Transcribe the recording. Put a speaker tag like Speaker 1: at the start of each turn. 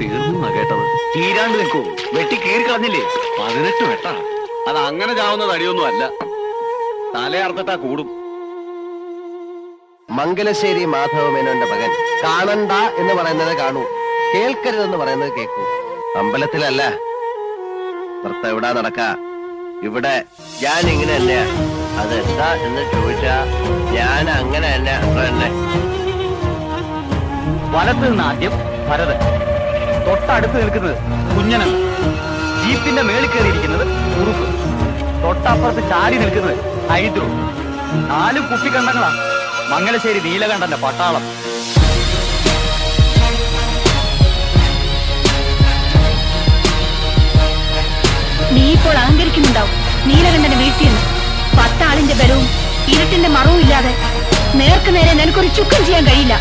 Speaker 1: തീർന്നു കേട്ടത്. തീരാണ്ട് നിൽക്കൂ, വെട്ടി കീറി കളഞ്ഞില്ലേ? 18 വെട്ട. അത് അങ്ങനെ ചാവുന്ന തടിയൊന്നും അല്ല, തലയർത്തിട്ടാ കൂടും.
Speaker 2: മംഗലശ്ശേരി മാധവമേനോന്റെ മകൻ കാണണ്ട എന്ന് പറയുന്നത് കാണൂ, കേൾക്കരുതെന്ന് പറയുന്നത് കേൾക്കൂ. അമ്പലത്തിലല്ല, പുറത്ത് എവിടാ നടക്ക. ഇവിടെ ഞാൻ ഇങ്ങനെ തന്നെയാ. അതെന്താ എന്ന് ചോദിച്ചാ ഞാൻ അങ്ങനെ തന്നെ അത്ര തന്നെ.
Speaker 1: വലത്ത് നിന്ന് ആദ്യം ഭരതൻ, തൊട്ടടുത്ത് നിൽക്കുന്നത് കുഞ്ഞനൻ, ജീപ്പിന്റെ മേളിൽ കയറിയിരിക്കുന്നത് ഉറുപ്പ്, തൊട്ടപ്പുറത്ത് ചാടി നിൽക്കുന്നത് ഹൈദ്രു. 4 കുപ്പിക്കണ്ടങ്ങളാ മംഗലശ്ശേരി നീലകണ്ഠന്റെ പട്ടാളം.
Speaker 3: നീ ഇപ്പോൾ അഹങ്കരിക്കുന്നുണ്ടാവും. നീലകണ്ഠനെ വീഴ്ത്തിയെന്ന് 10 ആളിന്റെ ബലവും ഇരുട്ടിന്റെ മറവും ഇല്ലാതെ നേർക്ക് നേരെ നിനക്കൊരു ചുക്കം ചെയ്യാൻ കഴിയില്ല.